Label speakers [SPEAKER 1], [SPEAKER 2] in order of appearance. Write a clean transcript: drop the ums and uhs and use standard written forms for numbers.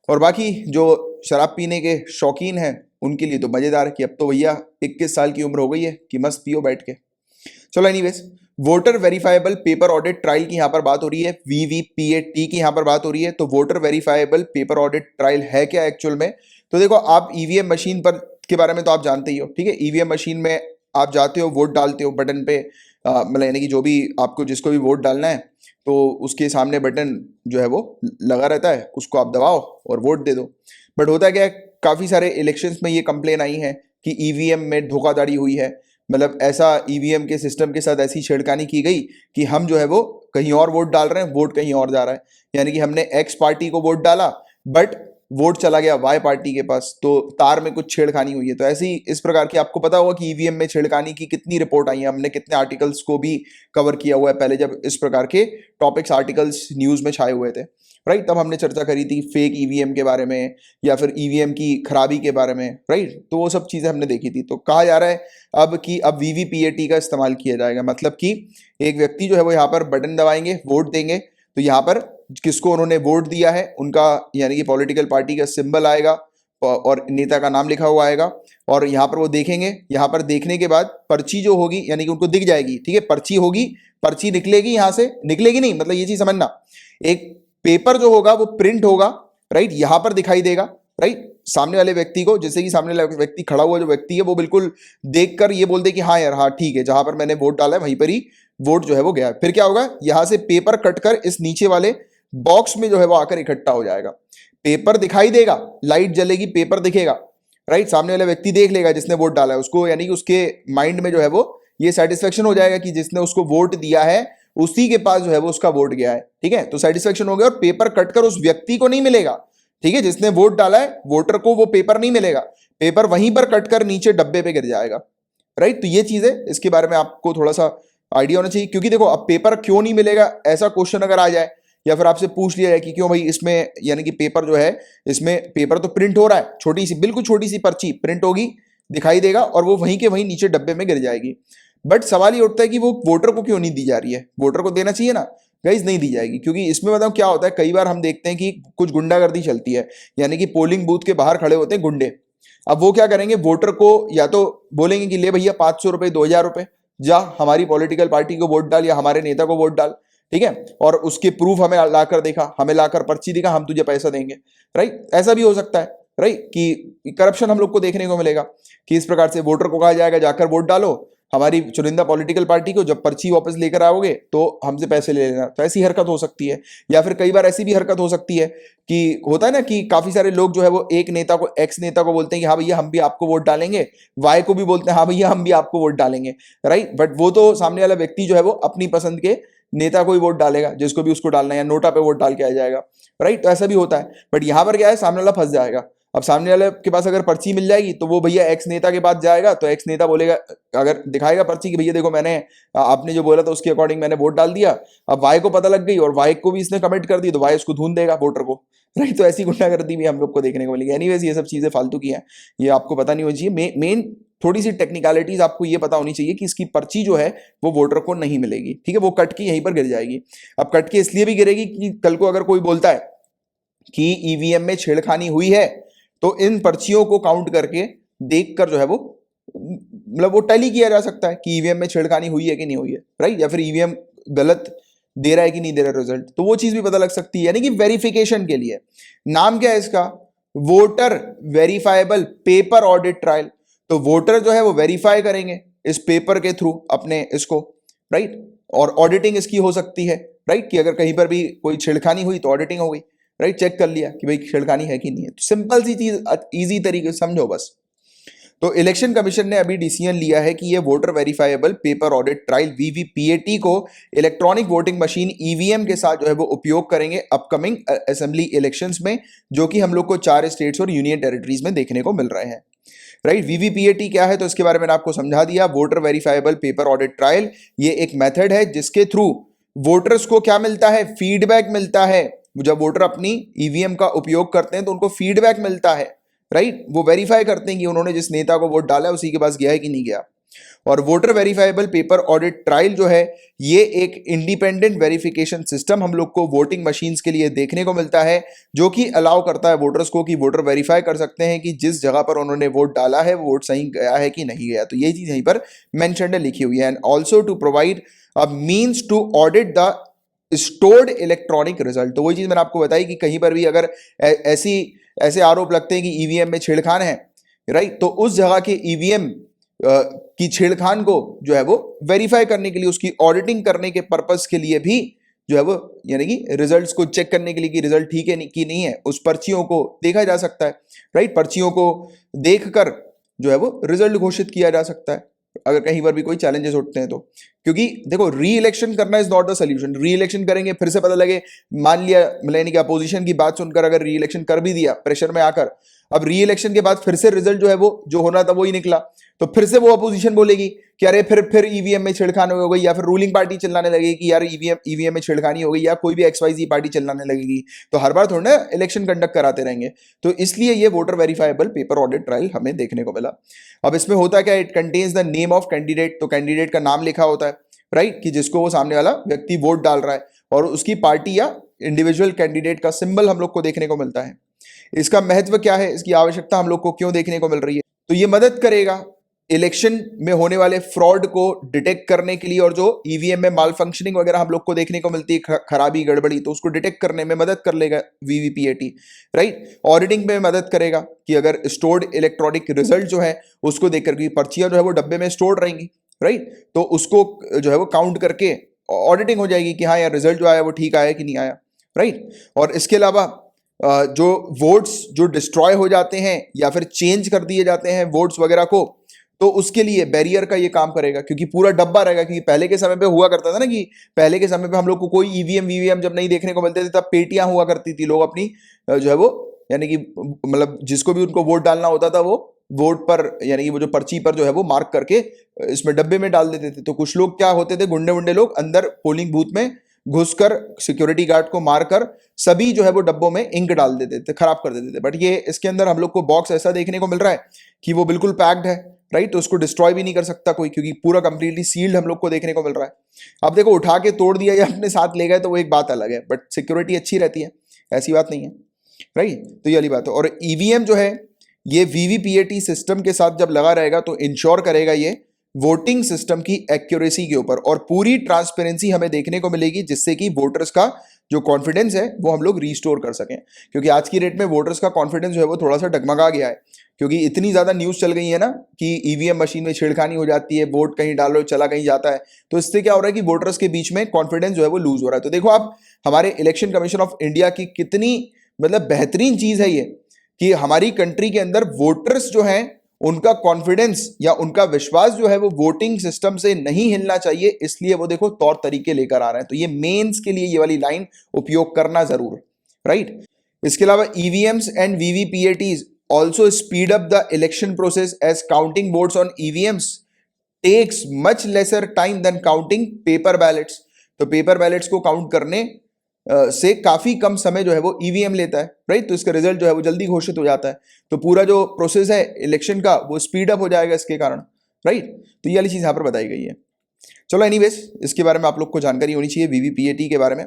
[SPEAKER 1] और बाकी जो शराब पीने के शौकीन हैं उनके लिए तो मजेदार कि अब तो भैया 21 साल की उम्र हो गई है कि मस्त पियो बैठ के। चलो anyways, voter verifiable paper audit trial की यहां पर बात हो रही है, वीवीपीएटी की यहां पर बात हो रही है। तो voter verifiable paper audit trial है क्या एक्चुअल में? तो देखो, आप ईवीएम मशीन पर के बारे में तो आप जानते ही हो, ठीक है। ईवीएम मशीन में आप जाते हो, वोट डालते हो बटन पे, मतलब यानी कि जो भी आपको जिसको भी वोट डालना है तो उसके सामने बटन जो है वो लगा रहता है, उसको आप दबाओ और वोट दे दो। बट होता क्या है, काफी सारे इलेक्शंस में ये कंप्लेन आई है कि ईवीएम में धोखाधड़ी हुई है। मतलब ऐसा ईवीएम के सिस्टम के साथ ऐसी छेड़खानी की गई कि हम जो है वो कहीं और वोट डाल रहे हैं, वोट कहीं और जा रहा है। यानी कि हमने एक्स पार्टी को वोट डाला बट वोट चला गया वाई पार्टी के पास, तो तार में कुछ छेड़खानी हुई है। तो ऐसी इस प्रकार की आपको पता होगा कि ईवीएम में छेड़खानी की कितनी रिपोर्ट आई है, हमने कितने आर्टिकल्स को भी कवर किया हुआ है पहले जब इस प्रकार के टॉपिक्स आर्टिकल्स न्यूज में छाए हुए थे, राइट। तब हमने चर्चा करी थी फेक ईवीएम के बारे में या फिर ईवीएम की खराबी के बारे में, राइट। तो वो सब चीजें हमने देखी थी। तो कहा जा रहा है अब कि अब वीवीपीएटी का इस्तेमाल किया जाएगा, मतलब कि एक व्यक्ति जो है वो यहाँ पर बटन दबाएंगे, वोट देंगे, तो यहाँ पर किसको उन्होंने वोट दिया है उनका यानी कि पॉलिटिकल पार्टी का सिंबल आएगा और नेता का नाम लिखा हुआ आएगा, और यहाँ पर वो देखेंगे। यहाँ पर देखने के बाद पर्ची जो होगी यानी कि उनको दिख जाएगी, ठीक है। पर्ची होगी, पर्ची निकलेगी, यहाँ से निकलेगी नहीं, मतलब ये चीज समझना, एक पेपर जो होगा वो प्रिंट होगा, राइट, यहां पर दिखाई देगा, राइट, सामने वाले व्यक्ति को। जैसे कि सामने वाला व्यक्ति खड़ा हुआ जो व्यक्ति है वो बिल्कुल देखकर ये बोल दे कि हाँ यार, हाँ ठीक है, जहां पर मैंने वोट डाला है वहीं पर ही वोट जो है वो गया। फिर क्या होगा, यहां से पेपर कटकर इस नीचे वाले बॉक्स में जो है वो आकर इकट्ठा हो जाएगा। पेपर दिखाई देगा, लाइट जलेगी, पेपर दिखेगा, राइट। सामने वाला व्यक्ति देख लेगा जिसने वोट डाला है उसको, यानी कि उसके माइंड में जो है वो ये सेटिस्फेक्शन हो जाएगा कि जिसने उसको वोट दिया है उसी के पास जो है वो उसका वोट गया है, ठीक है। तो सेटिस्फेक्शन हो गया, और पेपर कटकर उस व्यक्ति को नहीं मिलेगा, ठीक है, जिसने वोट डाला है वोटर को वो पेपर नहीं मिलेगा, पेपर वहीं पर कटकर नीचे डब्बे पे गिर जाएगा, राइट। तो ये चीजें, इसके बारे में आपको थोड़ा सा आइडिया होना चाहिए, क्योंकि देखो अब पेपर क्यों नहीं मिलेगा ऐसा क्वेश्चन अगर आ जाए या फिर आपसे पूछ लिया जाए कि क्यों भाई इसमें यानी कि पेपर जो है, इसमें पेपर तो प्रिंट हो रहा है, छोटी सी बिल्कुल छोटी सी पर्ची प्रिंट होगी, दिखाई देगा और वो वहीं के वहीं नीचे डब्बे में गिर जाएगी। बट सवाल ये उठता है कि वो वोटर को क्यों नहीं दी जा रही है? वोटर को देना चाहिए ना गाइस, नहीं दी जाएगी, क्योंकि इसमें बताऊं क्या होता है, कई बार हम देखते हैं कि कुछ गुंडागर्दी चलती है, यानी कि पोलिंग बूथ के बाहर खड़े होते हैं गुंडे। अब वो क्या करेंगे, वोटर को या तो बोलेंगे कि ले भैया 500 रुपए 2000 रुपए, जा हमारी पॉलिटिकल पार्टी को वोट डाल या हमारे नेता को वोट डाल, ठीक है, और उसके प्रूफ हमें लाकर दिखा, हमें लाकर पर्ची दिखा, हम तुझे पैसा देंगे, राइट। ऐसा भी हो सकता है, राइट, कि करप्शन हम लोग को देखने को मिलेगा कि इस प्रकार से वोटर को कहा जाएगा जाकर वोट डालो हमारी चुनिंदा पॉलिटिकल पार्टी को, जब पर्ची वापस लेकर आओगे तो हमसे पैसे ले लेना। तो ऐसी हरकत हो सकती है, या फिर कई बार ऐसी भी हरकत हो सकती है कि होता है ना कि काफी सारे लोग जो है वो एक नेता को, एक्स नेता को बोलते हैं कि हाँ भैया हम भी आपको वोट डालेंगे, वाई को भी बोलते हैं हाँ भैया हम भी आपको वोट डालेंगे, राइट। बट वो तो सामने वाला व्यक्ति जो है वो अपनी पसंद के नेता को ही वोट डालेगा, जिसको भी उसको डालना है, या नोटा पे वोट डाल के आ जाएगा, राइट। तो ऐसा भी होता है। बट यहां पर क्या है, सामने वाला फंस जाएगा। अब सामने वाले के पास अगर पर्ची मिल जाएगी तो वो भैया एक्स नेता के पास जाएगा, तो एक्स नेता बोलेगा, अगर दिखाएगा पर्ची कि भैया देखो मैंने आपने जो बोला था उसके अकॉर्डिंग मैंने वोट डाल दिया। अब वाई को पता लग गई और वाई को भी इसने कमिट कर दी, तो वाई उसको ढूंढ देगा वोटर को, राइट। तो ऐसी गुंडागर्दी भी हम लोग को देखने को मिलेगी। एनीवेज ये सब चीजें फालतू की हैं, ये आपको पता नहीं होनी चाहिए। मेन थोड़ी सी टेक्निकलिटीज आपको ये पता होनी चाहिए कि इसकी पर्ची जो है वो वोटर को नहीं मिलेगी, ठीक है, वो कट के यहीं पर गिर जाएगी। अब कट के इसलिए भी गिरेगी कि कल को अगर कोई बोलता है कि ईवीएम में छेड़खानी हुई है तो इन पर्चियों को काउंट करके देखकर जो है वो मतलब वो टैली किया जा सकता है कि ईवीएम में छेड़खानी हुई है कि नहीं हुई है, राइट, या फिर ईवीएम गलत दे रहा है कि नहीं दे रहा रिजल्ट, तो वो चीज भी पता लग सकती है। यानी कि वेरिफिकेशन के लिए नाम क्या है इसका, voter verifiable paper audit trial. तो वोटर जो है वो वेरीफाई करेंगे इस पेपर के थ्रू अपने इसको, राइट, और ऑडिटिंग इसकी हो सकती है, राइट, कि अगर कहीं पर भी कोई छेड़खानी हुई तो ऑडिटिंग हो गई, राइट, चेक कर लिया कि भाई छेड़खानी है कि नहीं है। तो सिंपल सी चीज, इजी तरीके से समझो बस। तो इलेक्शन कमीशन ने अभी डिसीजन लिया है कि ये voter verifiable paper audit trial VVPAT को इलेक्ट्रॉनिक वोटिंग मशीन ईवीएम के साथ जो है वो उपयोग करेंगे अपकमिंग असेंबली इलेक्शंस में, जो कि हम लोग को 4 स्टेट्स और यूनियन टेरिटरीज में देखने को मिल रहे हैं, राइट। वीवीपीएटी क्या है तो इसके बारे में आपको समझा दिया। Voter verifiable paper audit trial ये एक मेथड है जिसके थ्रू वोटर्स को क्या मिलता है, फीडबैक मिलता है। जब वोटर अपनी ईवीएम का उपयोग करते हैं तो उनको फीडबैक मिलता है, राइट, वो वेरीफाई करते हैं कि उन्होंने जिस नेता को वोट डाला है उसी के पास गया है कि नहीं गया। और voter verifiable paper audit trial जो है ये एक इंडिपेंडेंट वेरिफिकेशन सिस्टम हम लोग को वोटिंग मशीन्स के लिए देखने को मिलता है, जो कि अलाउ करता है वोटर्स को कि वोटर वेरीफाई कर सकते हैं कि जिस जगह पर उन्होंने वोट डाला है वो वोट सही गया है कि नहीं गया। तो ये चीज यहीं पर मेंशन्ड है, लिखी हुई है। And also to provide a means to audit the stored electronic result. तो वही चीज मैंने आपको बताई कि कहीं पर भी अगर ऐसे आरोप लगते हैं कि ईवीएम में छेड़खान है, राइट, तो उस जगह के ईवीएम की छेड़खान को जो है वो वेरीफाई करने के लिए, उसकी ऑडिटिंग करने के पर्पस के लिए भी जो है वो, यानी कि रिजल्ट्स को चेक करने के लिए कि रिजल्ट ठीक है कि नहीं है, उस पर्चियों को देखा जा सकता है, राइट। पर्चियों को देखकर जो है वो रिजल्ट घोषित किया जा सकता है अगर कहीं पर भी कोई चैलेंजेस उठते हैं तो। क्योंकि देखो, री इलेक्शन करना इज नॉट द सोल्यूशन। री इलेक्शन करेंगे फिर से पता लगे, मान लिया यानी कि अपोजिशन की बात सुनकर अगर री इलेक्शन कर भी दिया प्रेशर में आकर, अब री इलेक्शन के बाद फिर से रिजल्ट जो है वो जो होना था वो ही निकला, तो फिर से वो अपोजिशन बोलेगी कि अरे फिर ईवीएम में छेड़खानी हो गई, या फिर रूलिंग पार्टी चिल्लाने लगेगी कि यार ईवीएम में छेड़खानी हो गई, या कोई भी XYZ पार्टी चिल्लाने लगेगी। तो हर बार थोड़ा ना इलेक्शन कंडक्ट कराते रहेंगे। तो इसलिए ये voter verifiable paper audit trial हमें देखने को मिला। अब इसमें होता क्या, it contains the name of candidate. तो कैंडिडेट का नाम लिखा होता है, राइट, कि जिसको वो सामने वाला व्यक्ति वोट डाल रहा है, और उसकी पार्टी या इंडिविजुअल कैंडिडेट का सिंबल हम लोग को देखने को मिलता है। इसका महत्व क्या है, इसकी आवश्यकता हम लोग को क्यों देखने को मिल रही है? तो ये मदद करेगा इलेक्शन में होने वाले फ्रॉड को डिटेक्ट करने के लिए, और जो ईवीएम में माल फंक्शनिंग वगैरह हम लोग को देखने को मिलती है, खराबी गड़बड़ी, तो उसको डिटेक्ट करने में मदद कर लेगा वीवीपीएटी, राइट। ऑडिटिंग में मदद करेगा कि अगर स्टोर्ड इलेक्ट्रॉनिक रिजल्ट जो है उसको देख करके, पर्चियां जो है वो डब्बे में स्टोर्ड रहेंगी, राइट, तो उसको जो है वो काउंट करके ऑडिटिंग हो जाएगी कि हाँ यार रिजल्ट जो आया वो ठीक आया कि नहीं आया, राइट। और इसके अलावा जो वोट्स जो डिस्ट्रॉय हो जाते हैं या फिर चेंज कर दिए जाते हैं वोट्स वगैरह को, तो उसके लिए बैरियर का ये काम करेगा, क्योंकि पूरा डब्बा रहेगा। क्योंकि पहले के समय पे हुआ करता था ना कि पहले के समय पे हम लोग को कोई ईवीएम वीवीएम जब नहीं देखने को मिलते थे, तब पेटियां हुआ करती थी, लोग अपनी जो है वो, यानी कि मतलब जिसको भी उनको वोट डालना होता था वो वोट पर, यानी कि वो जो पर्ची पर जो है वो मार्क करके इसमें डब्बे में डाल देते थे। तो कुछ लोग क्या होते थे, गुंडे वुंडे लोग अंदर पोलिंग बूथ में घुसकर सिक्योरिटी गार्ड को मारकर सभी जो है वो डब्बों में इंक डाल देते थे, खराब कर देते थे। बट ये इसके अंदर हम लोग को बॉक्स ऐसा देखने को मिल रहा है कि वो बिल्कुल पैक्ड है, राइट, तो उसको डिस्ट्रॉय भी नहीं कर सकता कोई, क्योंकि पूरा कंप्लीटली सील्ड हम लोग को देखने को मिल रहा है। अब देखो, उठा के तोड़ दिया या अपने साथ ले गए तो वो एक बात अलग है, बट सिक्योरिटी अच्छी रहती है, ऐसी बात नहीं है, राइट। तो ये वाली बात है। और ईवीएम जो है ये वीवीपीएटी सिस्टम के साथ जब लगा रहेगा तो इंश्योर करेगा ये वोटिंग सिस्टम की एक्यूरेसी के ऊपर, और पूरी ट्रांसपेरेंसी हमें देखने को मिलेगी, जिससे कि वोटर्स का जो कॉन्फिडेंस है वो हम लोग रिस्टोर कर सकें। क्योंकि आज की डेट में वोटर्स का कॉन्फिडेंस जो है वो थोड़ा सा डगमगा गया है, क्योंकि इतनी ज्यादा न्यूज चल गई है ना कि ईवीएम मशीन में छेड़खानी हो जाती है, वोट कहीं डालो चला कहीं जाता है। तो इससे क्या हो रहा है कि वोटर्स के बीच में कॉन्फिडेंस जो है वो लूज हो रहा है। तो देखो आप, हमारे इलेक्शन कमीशन ऑफ इंडिया की कितनी मतलब बेहतरीन चीज है ये, कि हमारी कंट्री के अंदर वोटर्स जो हैं उनका कॉन्फिडेंस या उनका विश्वास जो है वो वोटिंग सिस्टम से नहीं हिलना चाहिए, इसलिए वो देखो तौर तरीके लेकर आ रहे हैं। तो ये मेंस के लिए ये वाली लाइन उपयोग करना जरूर, राइट। इसके अलावा EVMs and VVPATs also speed up the election process, as counting votes on EVMs takes much lesser time than counting paper ballots. तो पेपर बैलेट्स को काउंट करने से काफी कम समय जो है वो ईवीएम लेता है, राइट। तो इसका रिजल्ट जो है वो जल्दी घोषित हो जाता है। तो पूरा जो प्रोसेस है इलेक्शन का वो स्पीड अप हो जाएगा इसके कारण, राइट। तो ये वाली चीज यहां पर बताई गई है। चलो एनीवेज, इसके बारे में आप लोग को जानकारी होनी चाहिए वीवीपीएटी के बारे में।